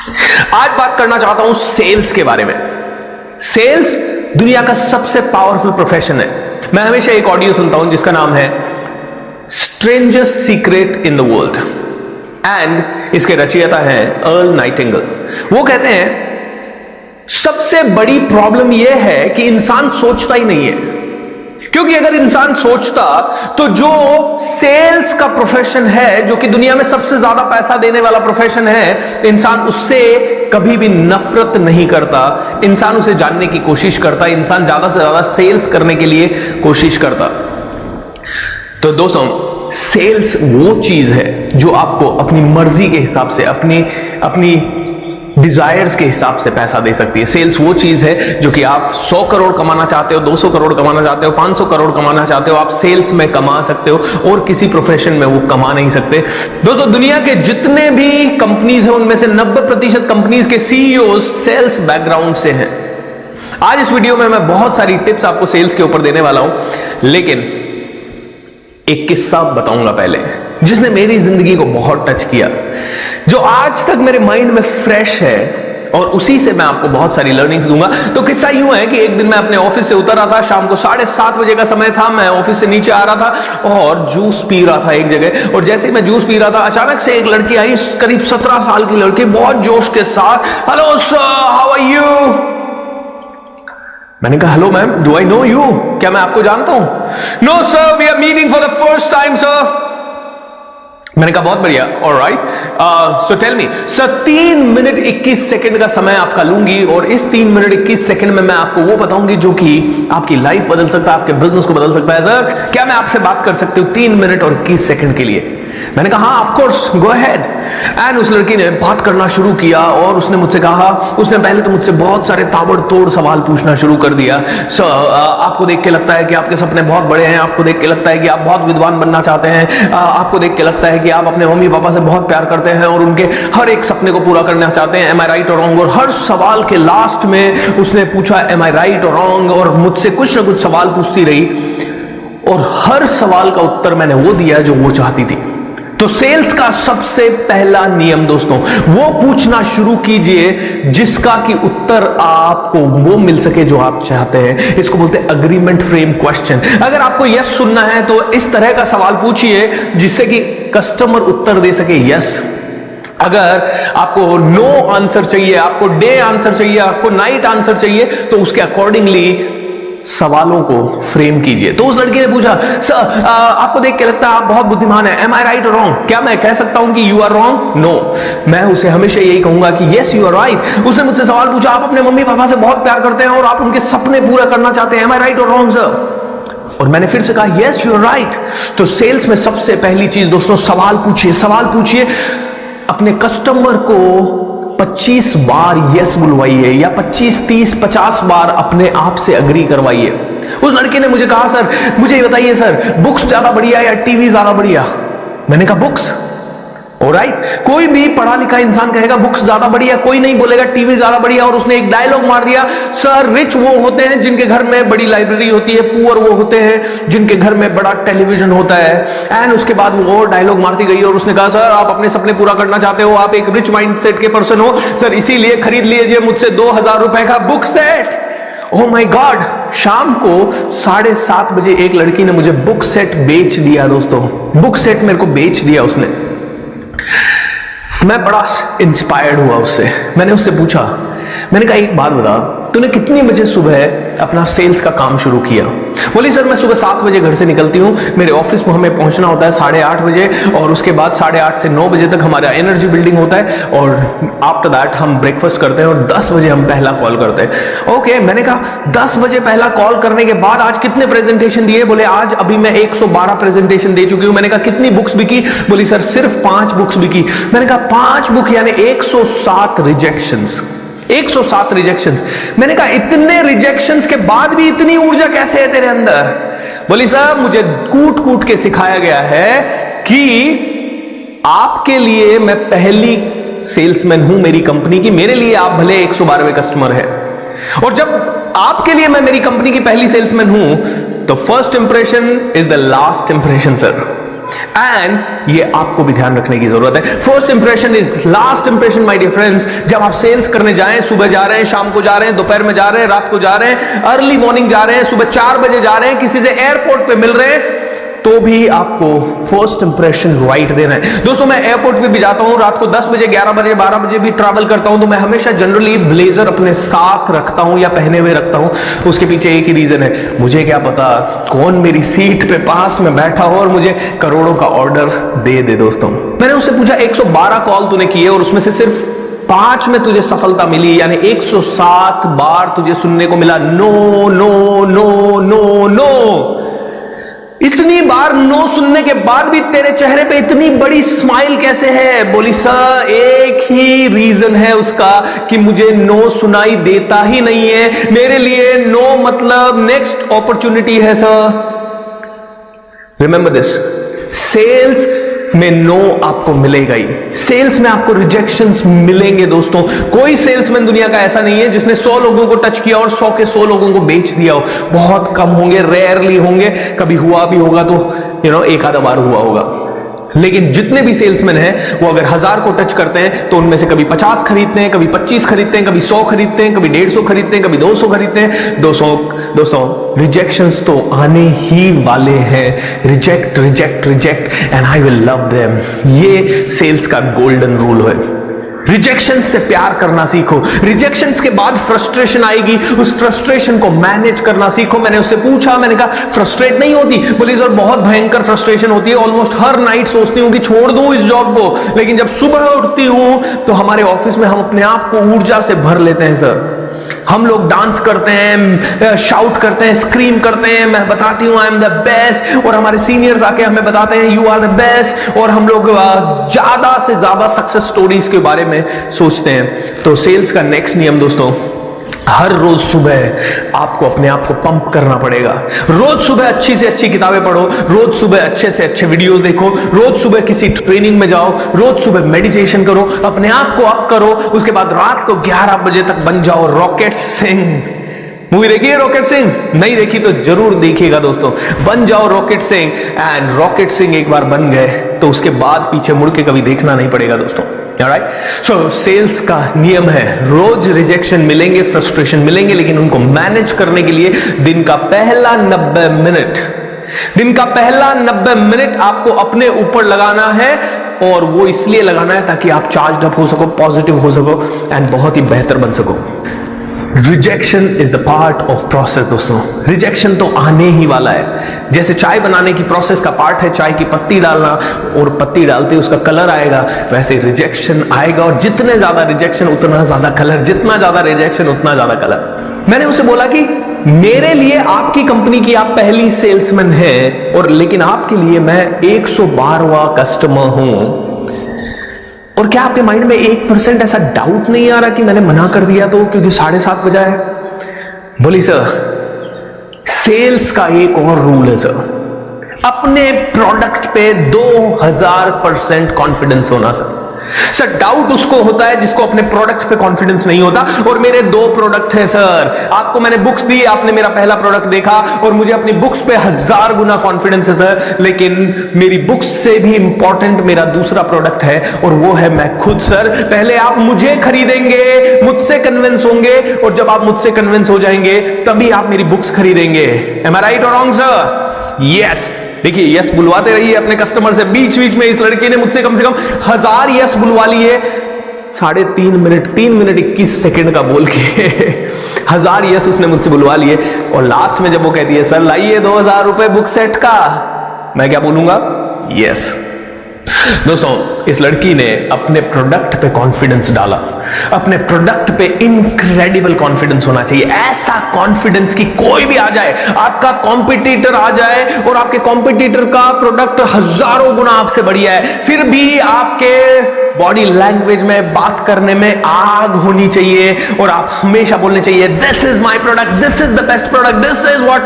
आज बात करना चाहता हूं सेल्स के बारे में। सेल्स दुनिया का सबसे पावरफुल प्रोफेशन है। मैं हमेशा एक ऑडियो सुनता हूं जिसका नाम है strangers secret in the world, and इसके रचयिता हैं अर्ल नाइटिंगेल। वो कहते हैं सबसे बड़ी प्रॉब्लम यह है कि इंसान सोचता ही नहीं है, क्योंकि अगर इंसान सोचता तो जो सेल्स का प्रोफेशन है, जो कि दुनिया में सबसे ज्यादा पैसा देने वाला प्रोफेशन है, इंसान उससे कभी भी नफरत नहीं करता, इंसान उसे जानने की कोशिश करता, इंसान ज्यादा से ज्यादा सेल्स करने के लिए कोशिश करता। तो दोस्तों, सेल्स वो चीज है जो आपको अपनी मर्जी के हिसाब से, अपनी डिजायर्स के हिसाब से पैसा दे सकती है। सेल्स वो चीज है जो कि आप 100 करोड़ कमाना चाहते हो, 200 करोड़ कमाना चाहते हो, 500 करोड़ कमाना चाहते हो, आप सेल्स में कमा सकते हो और किसी प्रोफेशन में वो कमा नहीं सकते। दोस्तों, दुनिया के जितने भी कंपनीज हैं उनमें से 90% कंपनीज के सीईओ सेल्स बैकग्राउंड से हैं। आज इस वीडियो में मैं बहुत सारी टिप्स आपको सेल्स के ऊपर देने वाला हूं, लेकिन एक किस्सा बताऊंगा पहले जिसने मेरी जिंदगी को बहुत टच किया, जो आज तक मेरे माइंड में फ्रेश है, और उसी से मैं आपको बहुत सारी लर्निंग्स दूंगा। तो किस्सा यूं है कि एक दिन मैं अपने ऑफिस से उतर रहा था, शाम को 7:30 बजे का समय था। मैं ऑफिस से नीचे आ रहा था और जूस पी रहा था एक जगह, और जैसे ही मैं जूस पी रहा था अचानक से एक लड़की आई, करीब 17 साल की लड़की, बहुत जोश के साथ, hello sir, how are you. मैंने कहा hello ma'am, do I know you, क्या मैं आपको जानता हूं? No sir, we are meeting for the first time sir. मैंने कहा बहुत बढ़िया, all right, so tell me sir. 3 minute 21 second का समय आपका लूंगी, और इस 3 मिनट 21 सेकंड में मैं आपको वो बताऊंगी जो कि आपकी लाइफ बदल सकता है, आपके बिजनेस को बदल सकता है। सर, क्या मैं आपसे बात कर सकती हूँ 3 मिनट और 21 सेकंड के लिए? मैंने कहा हाँ, of course, go ahead. And उस लड़की ने बात करना शुरू किया, और उसने मुझसे कहा, उसने पहले तो मुझसे बहुत सारे ताबड़तोड़ सवाल पूछना शुरू कर दिया। सर, आपको देख के लगता है कि आपके सपने बहुत बड़े हैं, आपको देख के लगता है कि आप बहुत विद्वान बनना चाहते हैं, आपको देख के लगता है कि आप अपने मम्मी पापा से बहुत प्यार करते हैं और उनके हर एक सपने को पूरा करना चाहते हैं। एम आई राइट और रॉन्ग? और हर सवाल के लास्ट में उसने पूछा एम आई राइट और रॉन्ग, और मुझसे कुछ ना कुछ सवाल पूछती रही, और हर सवाल का उत्तर मैंने वो दिया जो वो चाहती थी। तो सेल्स का सबसे पहला नियम दोस्तों, वो पूछना शुरू कीजिए जिसका कि उत्तर आपको वो मिल सके जो आप चाहते हैं। इसको बोलते हैं अग्रीमेंट फ्रेम क्वेश्चन। अगर आपको यस सुनना है तो इस तरह का सवाल पूछिए जिससे कि कस्टमर उत्तर दे सके यस। अगर आपको नो आंसर चाहिए, आपको डे आंसर चाहिए, आपको नाइट आंसर चाहिए, तो उसके अकॉर्डिंगली सवालों को फ्रेम कीजिए। तो उस लड़की ने पूछा, सर, आपको देख के लगता है आप बहुत बुद्धिमान है, एम आई राइट और रॉन्ग? क्या मैं कह सकता हूं कि यू आर रॉन्ग? नो, मैं उसे हमेशा यही कहूंगा कि यस यू आर राइट। उसने मुझसे सवाल पूछा, आप अपने मम्मी पापा से बहुत प्यार करते हैं और आप उनके सपने पूरा करना चाहते हैं, एम आई राइट और रॉन्ग सर? और मैंने फिर से कहा यस यू आर राइट। तो सेल्स में सबसे पहली चीज दोस्तों, सवाल पूछिए, सवाल पूछिए। अपने कस्टमर को 25 बार यस बुलवाइए, या 25, 30, 50 बार अपने आप से अग्री करवाइए। उस लड़के ने मुझे कहा, सर मुझे ये बताइए सर, बुक्स ज्यादा बढ़िया या टीवी ज्यादा बढ़िया? मैंने कहा बुक्स। ऑलराइट, कोई भी पढ़ा लिखा इंसान कहेगा बुक्स ज्यादा बढ़िया, कोई नहीं बोलेगा टीवी ज्यादा बढ़िया। और उसने एक डायलॉग मार दिया, सर रिच वो होते हैं जिनके घर में बड़ी लाइब्रेरी होती है, पुअर वो होते हैं जिनके घर में बड़ा टेलीविजन होता है। एंड उसके बाद वो और डायलॉग मारती गई, और उसने कहा, सर आप अपने सपने पूरा करना चाहते हो, आप एक रिच माइंडसेट के पर्सन हो सर, इसीलिए खरीद लीजिए मुझसे 2000 रुपए का book set. Oh my God, शाम को 7:30 बजे एक लड़की ने मुझे बुक सेट बेच दिया दोस्तों। बुक सेट मेरे को बेच दिया उसने। मैं बड़ा इंस्पायर्ड हुआ उससे। मैंने उससे पूछा, मैंने कहा एक बात बता, तूने कितनी बजे सुबह अपना सेल्स का काम शुरू किया? बोली सर मैं सुबह 7 बजे घर से निकलती हूँ, मेरे ऑफिस में हमें पहुंचना होता है 8:30 बजे, और उसके बाद 8:30 से 9 बजे तक हमारा एनर्जी बिल्डिंग होता है, और आफ्टर दैट हम ब्रेकफास्ट करते हैं, और 10 बजे हम पहला कॉल करते हैं। ओके, मैंने कहा 10 बजे पहला कॉल करने के बाद आज कितने प्रेजेंटेशन दिए? बोले आज अभी मैं 112 प्रेजेंटेशन दे चुकी हूं। मैंने कहा कितनी बुक्स बिकी? बोली सर सिर्फ 5 बुक्स बिकी। मैंने कहा 5 बुक यानी 107 रिजेक्शंस। 107 रिजेक्शंस। मैंने कहा इतने रिजेक्शंस के बाद भी इतनी ऊर्जा कैसे है तेरे अंदर? बोली साहब मुझे कूट कूट के सिखाया गया है कि आपके लिए मैं पहली सेल्समैन हूं मेरी कंपनी की, मेरे लिए आप भले 112वें कस्टमर है, और जब आपके लिए मैं मेरी कंपनी की पहली सेल्समैन हूं तो first impression is the last impression sir. And ये आपको भी ध्यान रखने की जरूरत है। First impression is last impression my dear friends. जब आप सेल्स करने जाएं, सुबह जा रहे हैं, शाम को जा रहे हैं, दोपहर में जा रहे हैं, रात को जा रहे हैं, अर्ली मॉर्निंग जा रहे हैं, सुबह 4 बजे जा रहे हैं, किसी से एयरपोर्ट पे मिल रहे हैं, तो भी आपको फर्स्ट इंप्रेशन राइट देना है। दोस्तों मैं एयरपोर्ट पे भी जाता हूं, रात को 10 बजे, 11 बजे, 12 बजे भी ट्रैवल करता हूं, तो मैं हमेशा जनरली ब्लेजर अपने साथ रखता हूं या पहने हुए रखता हूं। उसके पीछे एक ही रीजन है, मुझे क्या पता कौन मेरी सीट पे पास में बैठा हो और मुझे करोड़ों का ऑर्डर दे दे। दोस्तों मैंने उससे पूछा 112 कॉल तूने किए और उसमें से सिर्फ 5 में तुझे सफलता मिली, यानी 107 बार तुझे सुनने को मिला no no no no no. इतनी बार नो सुनने के बाद भी तेरे चेहरे पे इतनी बड़ी स्माइल कैसे है? बोली सर एक ही रीजन है उसका कि मुझे नो सुनाई देता ही नहीं है, मेरे लिए नो मतलब नेक्स्ट अपॉर्चुनिटी है सर। रिमेंबर दिस, सेल्स में नो आपको मिलेगा ही, सेल्स में आपको रिजेक्शंस मिलेंगे। दोस्तों कोई सेल्समैन दुनिया का ऐसा नहीं है जिसने 100 लोगों को टच किया और 100 के 100 लोगों को बेच दिया हो। बहुत कम होंगे, रेयरली होंगे, कभी हुआ भी होगा तो एक आधा बार हुआ होगा। लेकिन जितने भी सेल्समैन हैं वो अगर 1000 को टच करते हैं तो उनमें से कभी 50 खरीदते हैं, कभी 25 खरीदते हैं, कभी 100 खरीदते हैं, कभी 150 खरीदते हैं, कभी 200 खरीदते हैं। 200 रिजेक्शंस तो आने ही वाले हैं। Reject reject reject and I will love them, ये सेल्स का गोल्डन रूल है। रिजेक्शन से प्यार करना सीखो। रिजेक्शन के बाद फ्रस्ट्रेशन आएगी, उस फ्रस्ट्रेशन को मैनेज करना सीखो। मैंने उससे पूछा, मैंने कहा फ्रस्ट्रेट नहीं होती? बोली सर बहुत भयंकर फ्रस्ट्रेशन होती है, ऑलमोस्ट हर नाइट सोचती हूं कि छोड़ दूं इस जॉब को, लेकिन जब सुबह उठती हूं तो हमारे ऑफिस में हम अपने आप को ऊर्जा से भर लेते हैं सर। हम लोग डांस करते हैं, शाउट करते हैं, स्क्रीम करते हैं, मैं बताती हूं आई एम द बेस्ट, और हमारे सीनियर्स आके हमें बताते हैं यू आर द बेस्ट, और हम लोग ज्यादा से ज्यादा सक्सेस स्टोरीज के बारे में सोचते हैं। तो सेल्स का नेक्स्ट नियम दोस्तों, हर रोज सुबह आपको अपने आप को पंप करना पड़ेगा। रोज सुबह अच्छी से अच्छी किताबें पढ़ो, रोज सुबह अच्छे से अच्छे वीडियोस देखो, रोज सुबह किसी ट्रेनिंग में जाओ, रोज सुबह मेडिटेशन करो, अपने आप को अप करो। उसके बाद रात को 11 बजे तक बन जाओ रॉकेट सिंह। मूवी देखी है रॉकेट सिंह? नहीं देखी तो जरूर देखिएगा दोस्तों। बन जाओ rocket Singh, and rocket Singh एक बार बन गए तो उसके बाद पीछे मुड़ के कभी देखना नहीं पड़ेगा दोस्तों। Alright? So, सेल्स का नियम है, रोज रिजेक्शन मिलेंगे, फ्रस्ट्रेशन मिलेंगे, लेकिन उनको मैनेज करने के लिए दिन का पहला 90 मिनट आपको अपने ऊपर लगाना है, और वो इसलिए लगाना है ताकि आप चार्ज अप हो सको, पॉजिटिव हो सको, एंड बहुत ही बेहतर बन सको। Rejection is the part of process दोस्तों। रिजेक्शन तो आने ही वाला है। जैसे चाय बनाने की प्रोसेस का पार्ट है चाय की पत्ती डालना, और पत्ती डालते ही उसका कलर आएगा, वैसे रिजेक्शन आएगा, और जितने ज्यादा रिजेक्शन उतना ज्यादा कलर, जितना ज्यादा रिजेक्शन उतना ज्यादा कलर। मैंने उससे बोला कि मेरे लिए आपकी कंपनी की आप पहली सेल्समैन हैं, और लेकिन आपके लिए मैं 112वां कस्टमर हूं, और क्या आपके माइंड में 1% ऐसा डाउट नहीं आ रहा कि मैंने मना कर दिया तो क्योंकि 7:30 बजा है? बोली सर सेल्स का एक और रूल है सर, अपने प्रोडक्ट पे 2000% कॉन्फिडेंस होना सर। सर डाउट उसको होता है जिसको अपने प्रोडक्ट पे कॉन्फिडेंस नहीं होता, और मेरे 2 प्रोडक्ट है सर। आपको मैंने बुक्स दी, आपने मेरा पहला प्रोडक्ट देखा, और मुझे अपनी बुक्स पे 1000 गुना कॉन्फिडेंस है सर, लेकिन मेरी बुक्स से भी इंपॉर्टेंट मेरा दूसरा प्रोडक्ट है, और वो है मैं खुद सर। पहले आप मुझे खरीदेंगे, मुझसे कन्विंस होंगे, और जब आप मुझसे कन्विंस हो जाएंगे तभी आप मेरी बुक्स खरीदेंगे। एम आई राइट और रॉन्ग सर? यस। देखिए यस बुलवाते रहिए अपने कस्टमर से। बीच बीच में इस लड़के ने मुझसे कम से कम 1000 यस बुलवा लिए, 3 मिनट 21 सेकंड का बोल के 1000 यस उसने मुझसे बुलवा लिए, और लास्ट में जब वो कहती है सर लाइए 2000 रुपए बुक सेट का, मैं क्या बोलूंगा? यस। दोस्तों इस लड़की ने अपने प्रोडक्ट पे कॉन्फिडेंस डाला। अपने प्रोडक्ट पे इनक्रेडिबल कॉन्फिडेंस होना चाहिए, ऐसा कॉन्फिडेंस कि कोई भी आ जाए, आपका कॉम्पिटिटर आ जाए और आपके कॉम्पिटिटर का प्रोडक्ट हजारों गुना आपसे बढ़िया है, फिर भी आपके बॉडी लैंग्वेज में, बात करने में आग होनी चाहिए, और आप हमेशा बोलने चाहिए this is my product, this is the best product, this is what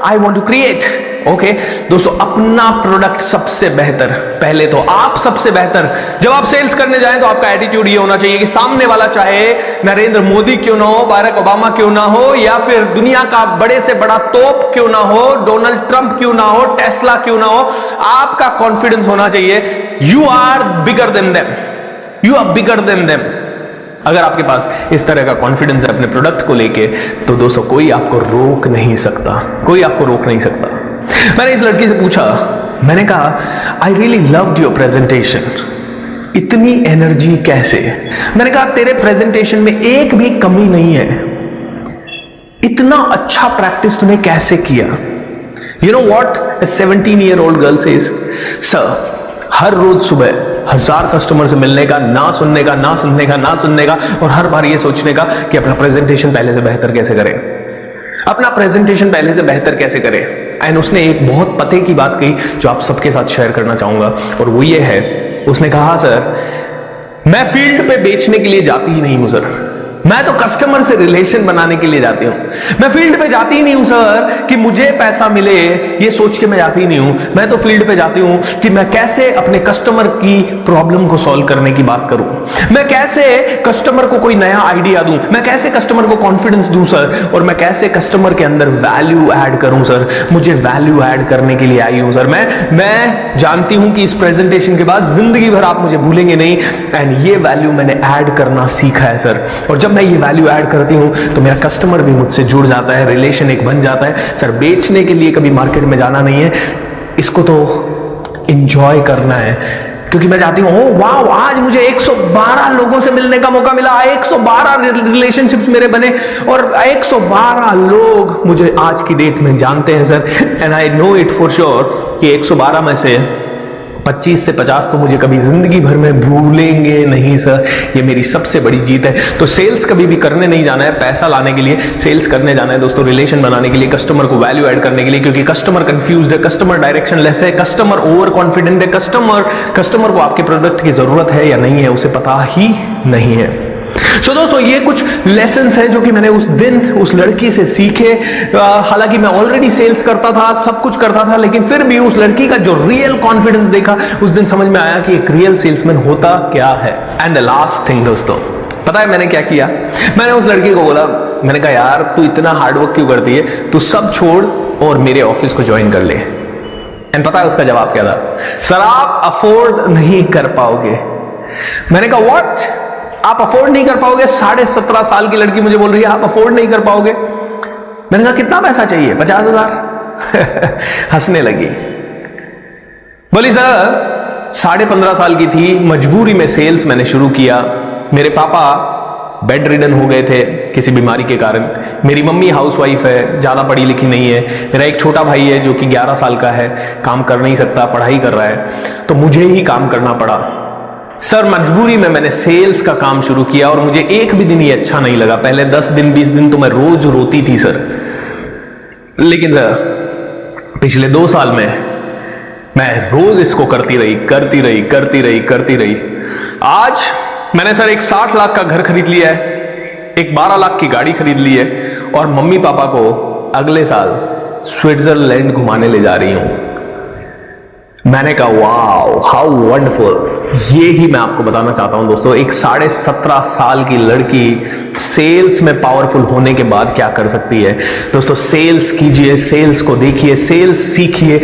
I want to create. Okay दोस्तों, अपना प्रोडक्ट सबसे बेहतर, पहले तो आप सबसे बेहतर। जब आप सेल्स करने जाएं तो आपका एटीट्यूड ये होना चाहिए कि सामने वाला चाहे नरेंद्र मोदी क्यों ना हो, बाराक ओबामा क्यों ना हो, या फिर दुनिया का बड़े से बड़ा तोप क्यों ना हो, डोनाल्ड ट्रंप क्यों ना हो, टेस्ला क्यों ना हो, आपका कॉन्फिडेंस होना चाहिए you are bigger than them, you are bigger than them. अगर आपके पास इस तरह का कॉन्फिडेंस है अपने प्रोडक्ट को लेके, तो दोस्तों कोई आपको रोक नहीं सकता, कोई आपको रोक नहीं सकता। मैंने इस लड़की से पूछा, मैंने कहा I really loved your presentation, इतनी एनर्जी कैसे? मैंने कहा तेरे प्रेजेंटेशन में एक भी कमी नहीं है, इतना अच्छा प्रैक्टिस तूने कैसे किया? You know what a 17-year-old girl says, sir हर रोज सुबह 1000 कस्टमर से मिलने का, ना सुनने का, ना सुनने का, ना सुनने का, और हर बार ये सोचने का कि अपना प्रेजेंटेशन पहले से बेहतर कैसे करें, अपना प्रेजेंटेशन पहले से बेहतर कैसे करें। एंड उसने एक बहुत पते की बात कही जो आप सबके साथ शेयर करना चाहूंगा, और वो ये है, उसने कहा सर मैं फील्ड पे बेचने के लिए जाती ही नहीं हूं सर, मैं तो कस्टमर से रिलेशन बनाने के लिए जाती हूं, मैं फील्ड पे जाती ही नहीं हूं सर कि मुझे पैसा मिले ये सोच के मैं जाती ही नहीं हूं, मैं तो फील्ड पे जाती हूं कि मैं कैसे अपने कस्टमर की प्रॉब्लम को सॉल्व करने की बात करूं, मैं कैसे कस्टमर को कोई नया आइडिया दूं, मैं कैसे कस्टमर को कॉन्फिडेंस दूं सर, और मैं कैसे कस्टमर के अंदर वैल्यू ऐड करूं सर, मुझे वैल्यू ऐड करने के लिए आई हूं सर। मैं जानती हूं कि इस प्रेजेंटेशन के बाद जिंदगी भर आप मुझे भूलेंगे नहीं, एंड ये वैल्यू मैंने ऐड करना सीखा है सर, और जब मैं ये वैल्यू ऐड करती हूं तो मेरा कस्टमर भी मुझसे जुड़ जाता है, रिलेशन एक बन जाता है। सर बेचने के लिए कभी मार्केट में जाना नहीं है, इसको तो एंजॉय करना है, क्योंकि मैं चाहती हूं ओ वाह आज मुझे 112 लोगों से मिलने का मौका मिला, 112 रिलेशनशिप्स मेरे बने, और 112 लोग मुझे आज की डेट में जानते हैं sir, and I know it for sure कि 112 में से 25 से 50 तो मुझे कभी जिंदगी भर में भूलेंगे नहीं सर। ये मेरी सबसे बड़ी जीत है। तो सेल्स कभी भी करने नहीं जाना है पैसा लाने के लिए, सेल्स करने जाना है दोस्तों रिलेशन बनाने के लिए, कस्टमर को वैल्यू ऐड करने के लिए, क्योंकि कस्टमर कंफ्यूज्ड है, कस्टमर डायरेक्शन लेस है, कस्टमर ओवर कॉन्फिडेंट है, कस्टमर को आपके प्रोडक्ट की जरूरत है या नहीं है उसे पता ही नहीं है। सो दोस्तों ये कुछ लेसन्स हैं जो कि मैंने उस दिन उस लड़की से सीखे। हालांकि मैं ऑलरेडी सेल्स करता था, सब कुछ करता था, लेकिन फिर भी उस लड़की का जो रियल कॉन्फिडेंस देखा उस दिन समझ में आया कि एक रियल सेल्समैन होता क्या है। एंड द लास्ट थिंग दोस्तों, पता है मैंने क्या किया? मैंने उस लड़की को बोला, मैंने कहा यार तू इतना हार्डवर्क क्यों करती है, तू सब छोड़ और मेरे ऑफिस को ज्वाइन कर ले। एंड पता है उसका जवाब क्या था? सर आप अफोर्ड नहीं कर पाओगे। मैंने कहा व्हाट, आप अफोर्ड नहीं कर पाओगे? 17.5 साल की लड़की मुझे बोल रही है आप अफोर्ड नहीं कर पाओगे। मैंने कहा कितना पैसा चाहिए? 50,000। हंसने लगी, बोली सर 15.5 साल की थी, मजबूरी में सेल्स मैंने शुरू किया, मेरे पापा बेड रिडन हो गए थे किसी बीमारी के कारण, मेरी मम्मी हाउसवाइफ है, ज्यादा पढ़ी लिखी नहीं है, मेरा एक छोटा भाई है जो कि 11 साल का है, काम कर नहीं सकता, पढ़ाई कर रहा है, तो मुझे ही काम करना पड़ा। सर मजबूरी में मैंने सेल्स का काम शुरू किया और मुझे एक भी दिन ये अच्छा नहीं लगा। पहले 10 दिन 20 दिन तो मैं रोज रोती थी सर, लेकिन सर पिछले 2 साल में मैं रोज इसको करती रही। आज मैंने सर एक 60 लाख का घर खरीद लिया है, एक 12 लाख की गाड़ी खरीद ली है, और मम्मी पापा को अगले साल स्विट्जरलैंड घुमाने ले जा रही हूं। मैंने कहा वाओ हाउ वंडरफुल। ये ही मैं आपको बताना चाहता हूं दोस्तों, एक 17.5 साल की लड़की सेल्स में पावरफुल होने के बाद क्या कर सकती है। दोस्तों सेल्स कीजिए, सेल्स को देखिए, सेल्स सीखिए,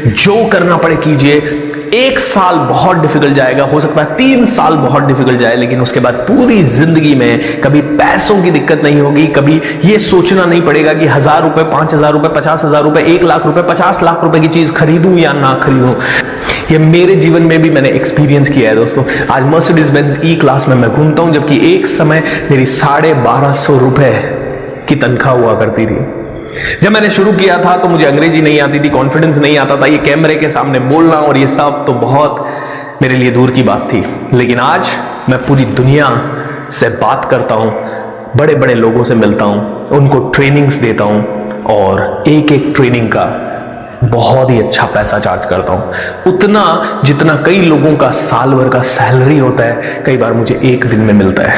जो करना पड़े कीजिए। 1 साल बहुत डिफिकल्ट जाएगा, हो सकता है 3 साल बहुत डिफिकल्ट जाए, लेकिन उसके बाद पूरी जिंदगी में कभी पैसों की दिक्कत नहीं होगी, कभी ये सोचना नहीं पड़ेगा कि 1000 रुपए, 5000 रुपए, 50,000 रुपए, 1 लाख रुपए, 50 लाख रुपए की चीज खरीदूं या ना खरीदूं। ये मेरे जीवन में भी मैंने एक्सपीरियंस किया है दोस्तों। आज मर्सिडीज बेंज ई क्लास में मैं घूमता हूं, जबकि एक समय मेरी 1250 रुपए की तनख्वाह हुआ करती थी। जब मैंने शुरू किया था तो मुझे अंग्रेजी नहीं आती थी, कॉन्फिडेंस नहीं आता था, ये कैमरे के सामने बोलना और ये सब तो बहुत मेरे लिए दूर की बात थी। लेकिन आज मैं पूरी दुनिया से बात करता हूं, बड़े बड़े लोगों से मिलता हूं, उनको ट्रेनिंग्स देता हूं, और एक एक ट्रेनिंग का बहुत ही अच्छा पैसा चार्ज करता हूं, उतना जितना कई लोगों का साल भर का सैलरी होता है, कई बार मुझे एक दिन में मिलता है।